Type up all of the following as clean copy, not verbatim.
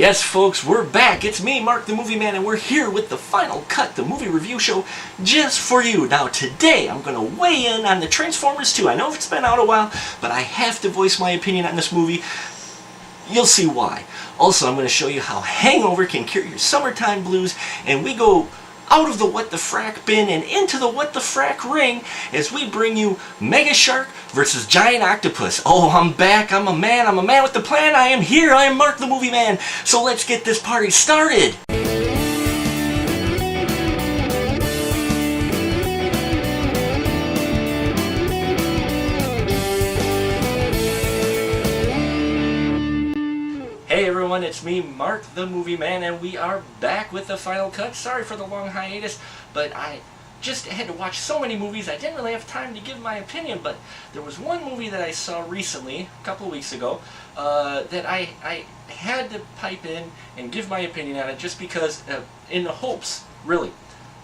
Yes, folks, we're back. It's me, Mark the Movie Man, and we're here with the Final Cut, the movie review show, just for you. Now, today, I'm going to weigh in on the Transformers 2. I know it's been out a while, but I have to voice my opinion on this movie. You'll see why. Also, I'm going to show you how Hangover can cure your summertime blues, and we go out of the what the frack bin and into the what the frack ring as we bring you Mega Shark versus Giant Octopus. Oh, I'm back. I'm a man with the plan. I am here. I am Mark the Movie Man. So let's get this party started. Hey everyone, it's me, Mark the Movie Man, and we are back with the Final Cut. Sorry for the long hiatus, but I just had to watch so many movies, I didn't really have time to give my opinion, but there was one movie that I saw recently, a couple of weeks ago, that I had to pipe in and give my opinion on it just because, in the hopes, really,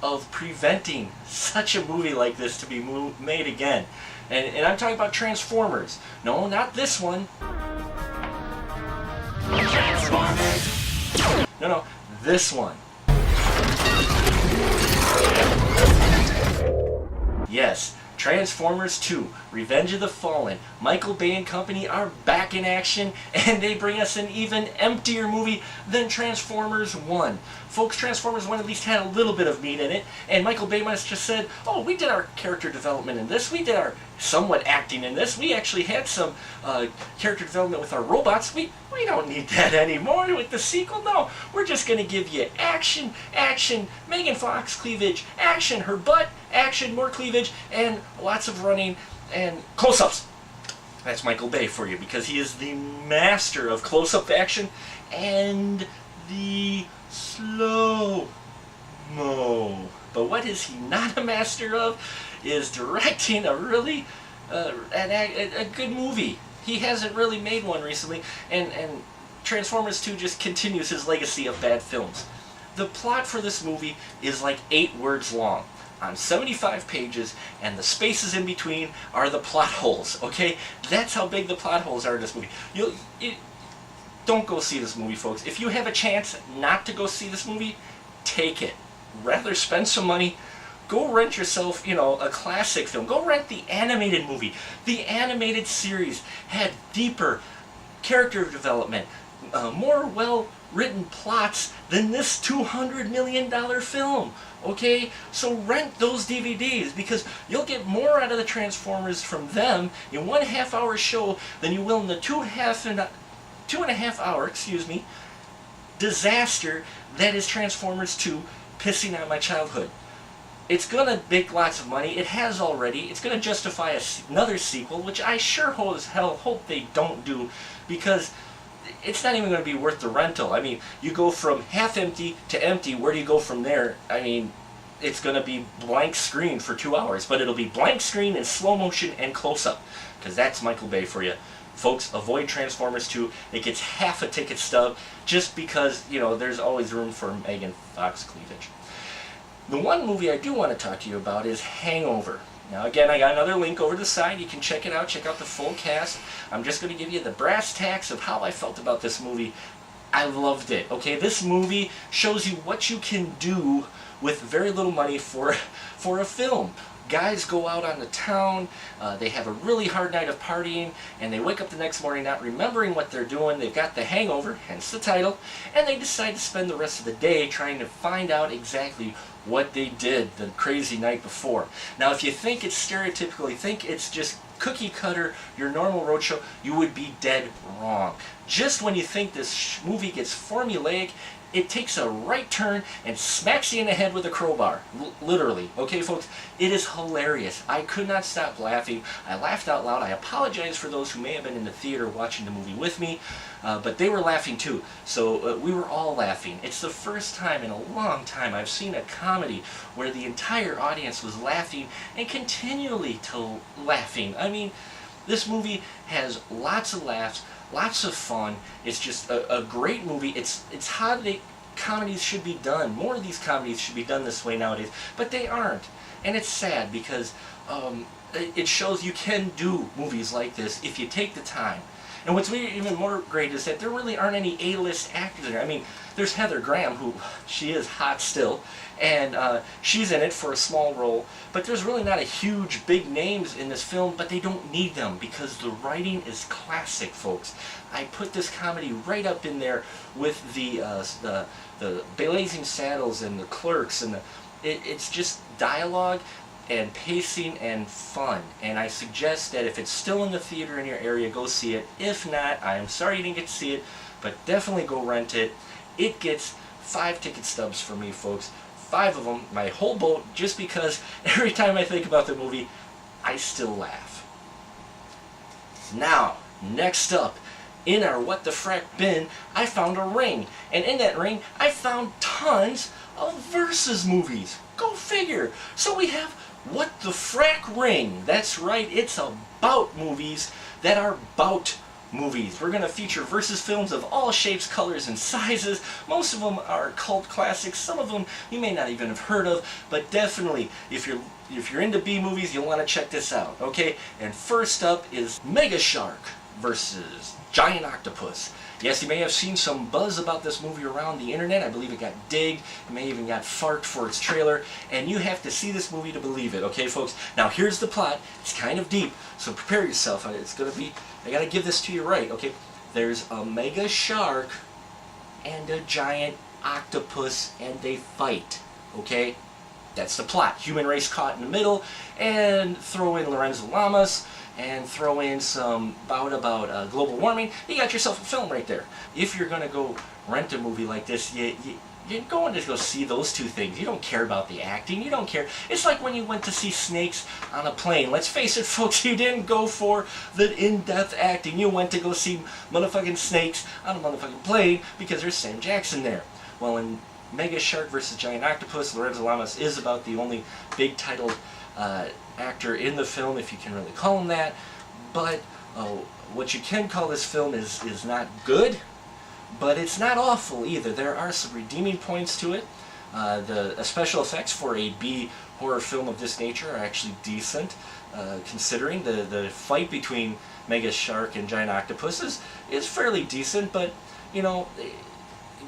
of preventing such a movie like this to be made again. And I'm talking about Transformers. No, not this one. No, this one. Yes, Transformers 2, Revenge of the Fallen. Michael Bay and company are back in action, and they bring us an even emptier movie than Transformers 1. Folks, Transformers 1 at least had a little bit of meat in it, and Michael Bay must have just said, oh, we did our character development in this, we did our somewhat acting in this, we actually had some character development with our robots, we don't need that anymore with the sequel, no, we're just going to give you action, Megan Fox cleavage, action, her butt, action, more cleavage, and lots of running and close-ups. That's Michael Bay for you, because he is the master of close-up action and the slow-mo. But what is he not a master of is directing a really a good movie. He hasn't really made one recently, and Transformers 2 just continues his legacy of bad films. The plot for this movie is like 8 words long on 75 pages, and the spaces in between are the plot holes, okay? That's how big the plot holes are in this movie. Don't go see this movie, folks. If you have a chance not to go see this movie, take it. Rather spend some money, go rent yourself, a classic film. Go rent the animated movie. The animated series had deeper character development, more well-written plots than this $200 million film. Okay, so rent those DVDs, because you'll get more out of the Transformers from them in 1.5 hour show than you will in the 2.5 hour, disaster that is Transformers 2 pissing on my childhood. It's gonna make lots of money. It has already. It's gonna justify another sequel, which I sure as hell hope they don't do, because it's not even going to be worth the rental. I mean, you go from half empty to empty. Where do you go from there? I mean, it's going to be blank screen for 2 hours, but it'll be blank screen in slow motion and close up, because that's Michael Bay for you. Folks, avoid Transformers 2. It gets half a ticket stub just because, there's always room for Megan Fox cleavage. The one movie I do want to talk to you about is Hangover. Now again, I got another link over to the side. You can check it out. Check out the full cast. I'm just going to give you the brass tacks of how I felt about this movie. I loved it. Okay, this movie shows you what you can do with very little money for a film. Guys go out on the town, they have a really hard night of partying, and they wake up the next morning not remembering what they're doing. They've got the hangover, hence the title, and they decide to spend the rest of the day trying to find out exactly what they did the crazy night before. Now, if you think it's stereotypical, you think it's just cookie cutter, your normal roadshow, you would be dead wrong. Just when you think this movie gets formulaic, it takes a right turn and smacks you in the head with a crowbar. Literally. Okay, folks? It is hilarious. I could not stop laughing. I laughed out loud. I apologize for those who may have been in the theater watching the movie with me, but they were laughing too. So we were all laughing. It's the first time in a long time I've seen a comedy where the entire audience was laughing and continually laughing. I mean, this movie has lots of laughs, lots of fun. It's just a great movie. It's how comedies should be done. More of these comedies should be done this way nowadays, but they aren't. And it's sad, because it shows you can do movies like this if you take the time. And what's even more great is that there really aren't any A-list actors in there. I mean, there's Heather Graham, who, she is hot still, and she's in it for a small role, but there's really not a huge, big names in this film, but they don't need them because the writing is classic, folks. I put this comedy right up in there with the Blazing Saddles and the Clerks, and it's just dialogue and pacing and fun. And I suggest that if it's still in the theater in your area, go see it. If not, I am sorry you didn't get to see it, but definitely go rent it. It gets 5 ticket stubs for me, folks. 5 of them, my whole boat, just because every time I think about the movie, I still laugh. Now, next up, in our What the Frack bin, I found a ring. And in that ring, I found tons of Versus movies. Go figure. So we have What the Frack Ring. That's right, it's about movies that are bout movies. We're going to feature Versus films of all shapes, colors, and sizes. Most of them are cult classics. Some of them you may not even have heard of, but definitely, if you're into B movies, you'll want to check this out, okay? And first up is Mega Shark versus Giant Octopus. Yes, you may have seen some buzz about this movie around the internet. I believe it got digged. It may even got farked for its trailer. And you have to see this movie to believe it, okay, folks? Now, here's the plot. It's kind of deep, so prepare yourself. It's going to be, I got to give this to you right, okay? There's a mega shark and a giant octopus, and they fight, okay? That's the plot. Human race caught in the middle, and throw in Lorenzo Lamas, and throw in some about global warming, you got yourself a film right there. If you're going to go rent a movie like this, you're going to go see those two things. You don't care about the acting. You don't care. It's like when you went to see Snakes on a plane. Let's face it, folks, you didn't go for the in-depth acting. You went to go see motherfucking Snakes on a motherfucking plane because there's Sam Jackson there. Well, in Mega Shark versus Giant Octopus, Lorenzo Lamas is about the only big titled actor in the film, if you can really call him that. But what you can call this film is not good, but it's not awful either. There are some redeeming points to it. The special effects for a B horror film of this nature are actually decent, considering the fight between Mega Shark and Giant Octopus is fairly decent, but you know,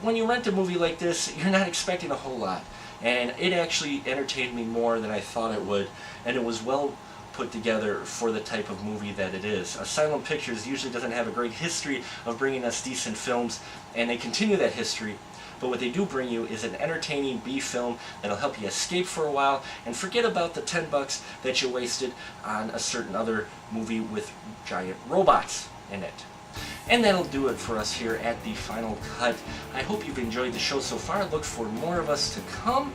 when you rent a movie like this, you're not expecting a whole lot. And it actually entertained me more than I thought it would, and it was well put together for the type of movie that it is. Asylum Pictures usually doesn't have a great history of bringing us decent films, and they continue that history, but what they do bring you is an entertaining B film that'll help you escape for a while and forget about the $10 that you wasted on a certain other movie with giant robots in it. And that'll do it for us here at the Final Cut. I hope you've enjoyed the show so far. Look for more of us to come.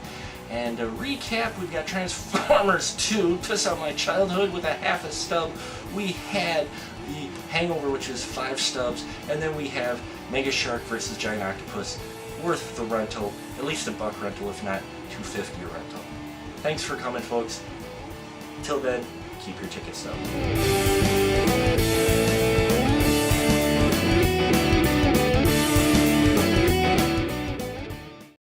And to recap, we've got Transformers 2, Piss Out My Childhood with a half a stub. We had the Hangover, which is 5 stubs. And then we have Mega Shark versus Giant Octopus. Worth the rental, at least $1 rental, if not $2.50 a rental. Thanks for coming, folks. Till then, keep your ticket stub.